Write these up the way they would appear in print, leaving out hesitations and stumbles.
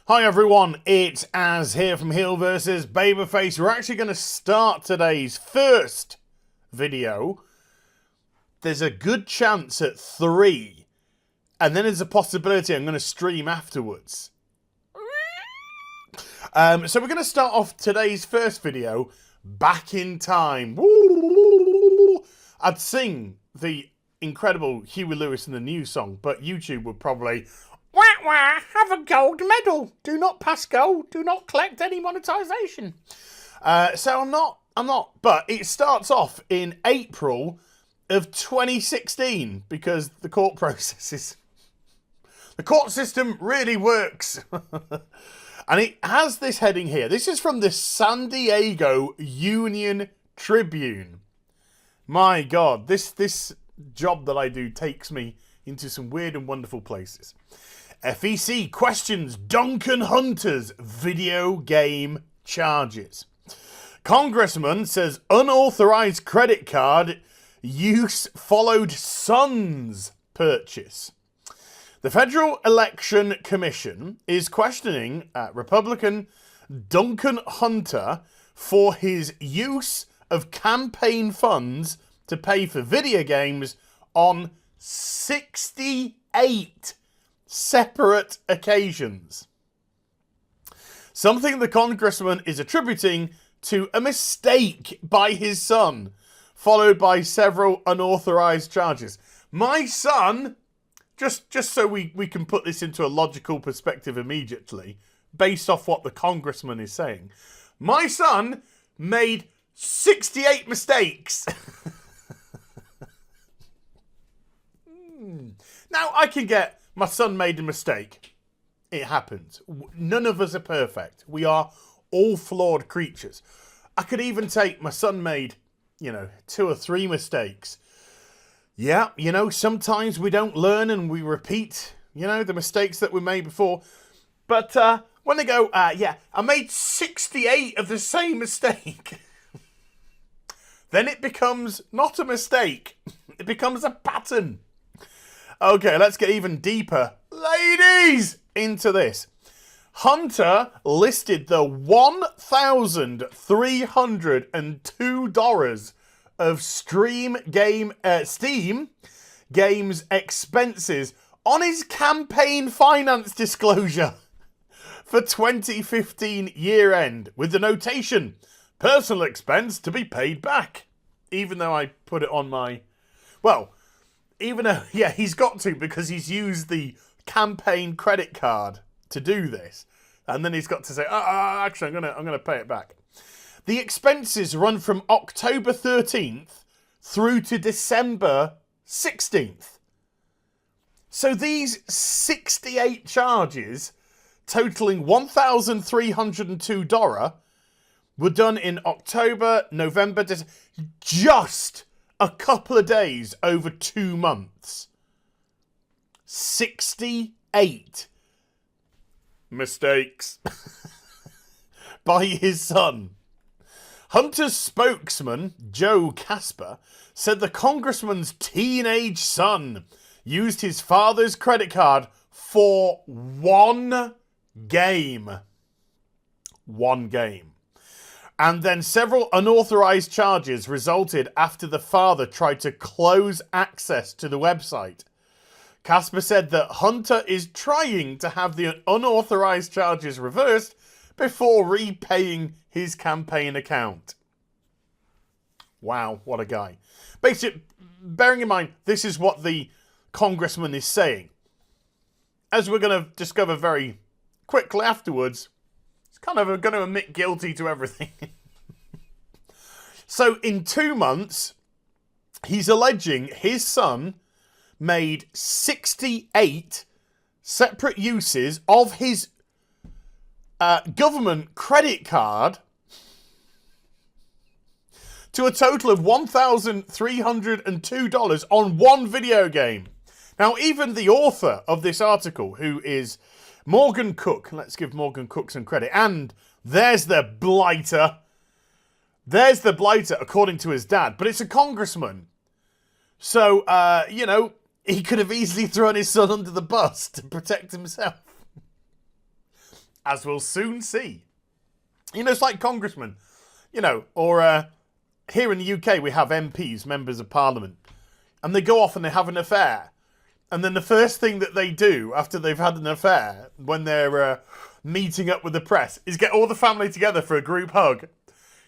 Hi everyone, it's Az here from HeelvsBabyface. We're actually going to start today's first video. There's a good chance at 3, and then there's a possibility I'm going to stream afterwards. So we're going to start off today's first video back in time. I'd sing the incredible Huey Lewis and the News song, but YouTube would probably... Wah, wah, have a gold medal. Do not pass go. Do not collect any monetization. So I'm not. But it starts off in April of 2016 because the court processes. The court system really works. And it has this heading here. This is from the San Diego Union Tribune. My God, this job that I do takes me into some weird and wonderful places. FEC questions Duncan Hunter's video game charges. Congressman says unauthorized credit card use followed son's purchase. The Federal Election Commission is questioning Republican Duncan Hunter for his use of campaign funds to pay for video games on 68 separate occasions. Something the congressman is attributing to a mistake by his son, followed by several unauthorized charges. My son, just so we can put this into a logical perspective immediately, based off what the congressman is saying, my son made 68 mistakes. Now, I can get... My son made a mistake. It happens. None of us are perfect. We are all flawed creatures. I could even take my son made, 2 or 3 mistakes. Yeah, sometimes we don't learn and we repeat, the mistakes that we made before. But when they go, I made 68 of the same mistake, then it becomes not a mistake. It becomes a pattern. Okay, let's get even deeper, ladies, into this. Hunter listed the $1,302 of Steam games expenses on his campaign finance disclosure for 2015 year end, with the notation, personal expense to be paid back. Even though I put it on my... Even though, he's got to, because he's used the campaign credit card to do this. And then he's got to say, actually, I'm gonna pay it back. The expenses run from October 13th through to December 16th. So these 68 charges, totaling $1,302, were done in October, November, December, just a couple of days over 2 months. 68 mistakes by his son. Hunter's spokesman, Joe Casper, said the congressman's teenage son used his father's credit card for one game. One game. And then several unauthorized charges resulted after the father tried to close access to the website. Casper said that Hunter is trying to have the unauthorized charges reversed before repaying his campaign account. Wow, what a guy. Basically, bearing in mind, this is what the congressman is saying. As we're going to discover very quickly afterwards, kind of going to admit guilty to everything. So in 2 months, he's alleging his son made 68 separate uses of his government credit card to a total of $1,302 on one video game. Now, even the author of this article, who is Morgan Cook. Let's give Morgan Cook some credit. And there's the blighter. There's the blighter, according to his dad. But it's a congressman. So, he could have easily thrown his son under the bus to protect himself. as we'll soon see. You know, it's like Congressman, you know, or here in the UK we have MPs, members of Parliament, and they go off and they have an affair. And then the first thing that they do after they've had an affair, when they're meeting up with the press, is get all the family together for a group hug.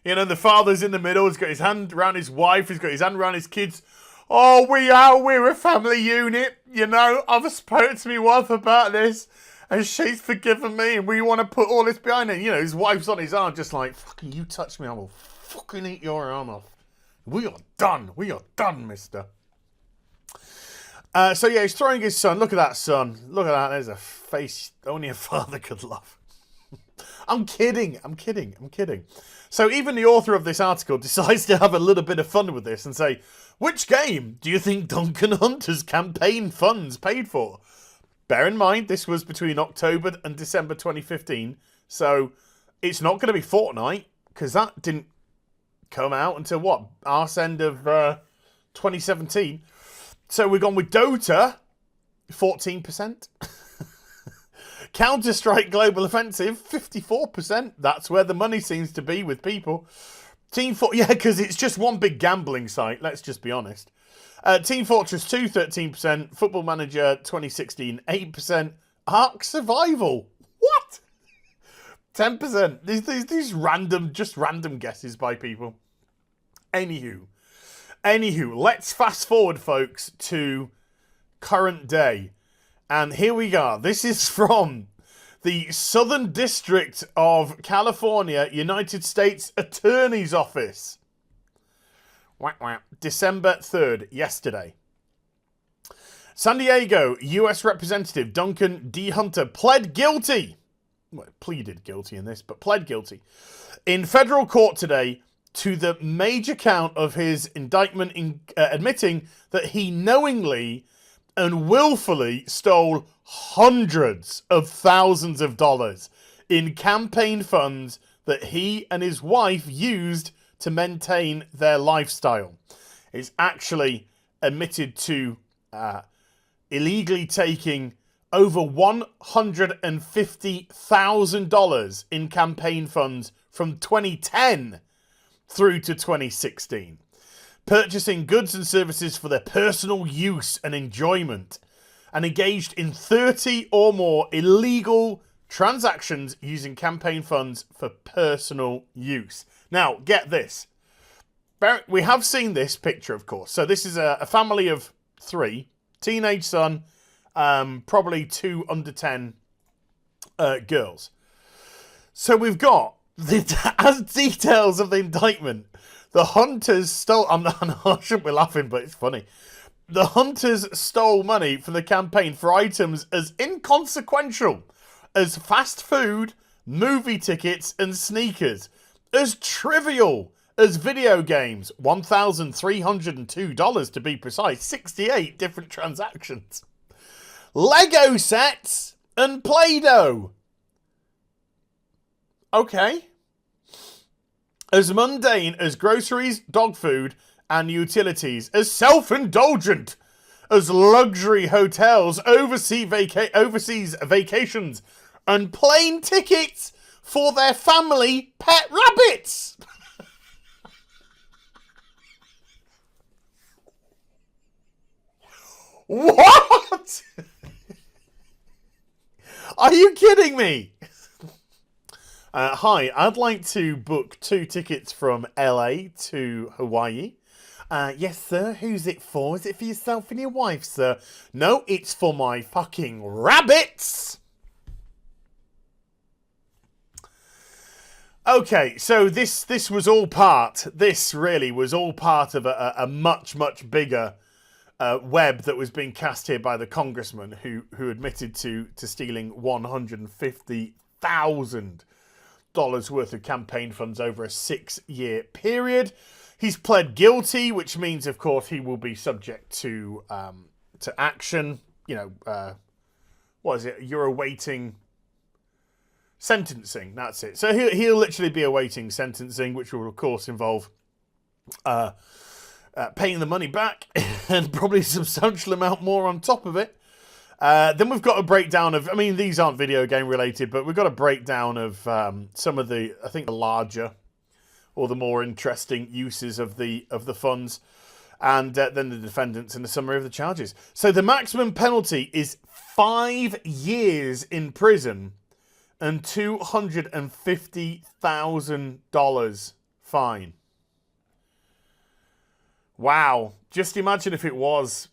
You know, the father's in the middle, he's got his hand around his wife, he's got his hand around his kids. Oh, we're a family unit, you know, I've spoken to my wife about this, and she's forgiven me, and we want to put all this behind it. You know, his wife's on his arm, just like, fucking you touch me, I will fucking eat your arm off. We are done, mister. So yeah, he's throwing his son. Look at that son. Look at that. There's a face only a father could love. I'm kidding. So even the author of this article decides to have a little bit of fun with this and say, which game do you think Duncan Hunter's campaign funds paid for? Bear in mind, this was between October and December 2015. So it's not going to be Fortnite, because that didn't come out until what? Arse end of 2017. So we've gone with Dota, 14%. Counter-Strike Global Offensive, 54%. That's where the money seems to be with people. Team Fortress, yeah, because it's just one big gambling site, let's just be honest. Team Fortress 2, 13%. Football Manager 2016, 8%. Ark Survival, what? 10%. These random guesses by people. Anywho, let's fast forward, folks, to current day. And here we are. This is from the Southern District of California, United States Attorney's Office. December 3rd, yesterday. San Diego, U.S. Representative Duncan D. Hunter pleaded guilty in this, but pled guilty in federal court today to the major count of his indictment, admitting that he knowingly and willfully stole hundreds of thousands of dollars in campaign funds that he and his wife used to maintain their lifestyle. He's actually admitted to illegally taking over $150,000 in campaign funds from 2010 through to 2016. Purchasing goods and services for their personal use and enjoyment, and engaged in 30 or more illegal transactions using campaign funds for personal use. Now, get this. We have seen this picture, of course. So this is a family of 3, teenage son, probably 2 under 10 girls. So we've got, as details of the indictment, the Hunters stole... I shouldn't be laughing, but it's funny. The Hunters stole money from the campaign for items as inconsequential as fast food, movie tickets, and sneakers. As trivial as video games, $1,302 to be precise, 68 different transactions. Lego sets and Play-Doh. Okay. As mundane as groceries, dog food, and utilities. As self-indulgent as luxury hotels, overseas vacations, and plane tickets for their family pet rabbits. What? Are you kidding me? Hi, I'd like to book 2 tickets from LA to Hawaii. Yes, sir. Who's it for? Is it for yourself and your wife, sir? No, it's for my fucking rabbits. Okay, so this was all part. This really was all part of a much bigger web that was being cast here by the congressman who admitted to stealing $150,000 worth of campaign funds over a 6-year period. He's pled guilty, which means, of course, he will be subject to action. You know, what is it? You're awaiting sentencing. That's it. So he'll literally be awaiting sentencing, which will, of course, involve paying the money back and probably a substantial amount more on top of it. Then we've got a breakdown of, I mean, these aren't video game related, but we've got a breakdown of some of the, I think, the larger or the more interesting uses of the funds, and then the defendants and the summary of the charges. So the maximum penalty is 5 years in prison and $250,000 fine. Wow. Just imagine if it was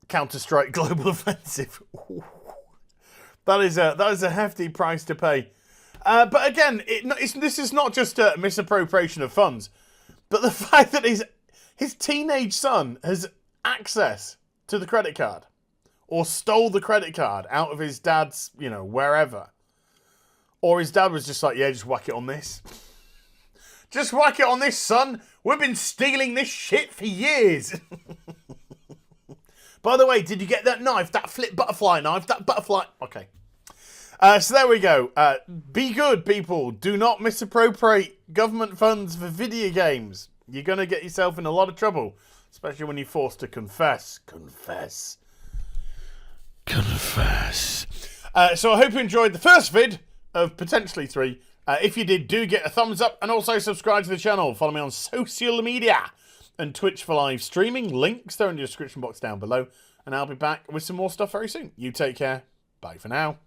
Counter-Strike Global Offensive. That is a hefty price to pay. But again, this is not just a misappropriation of funds, but the fact that his teenage son has access to the credit card, or stole the credit card out of his dad's, wherever. Or his dad was just like, yeah, just whack it on this. Just whack it on this, son. We've been stealing this shit for years. By the way, did you get that knife? That flip butterfly knife? That butterfly... Okay. So there we go. Be good, people. Do not misappropriate government funds for video games. You're going to get yourself in a lot of trouble. Especially when you're forced to confess. Confess. So I hope you enjoyed the first vid of potentially 3. If you did, do get a thumbs up and also subscribe to the channel. Follow me on social media and Twitch for live streaming. Links there in the description box down below. And I'll be back with some more stuff very soon. You take care. Bye for now.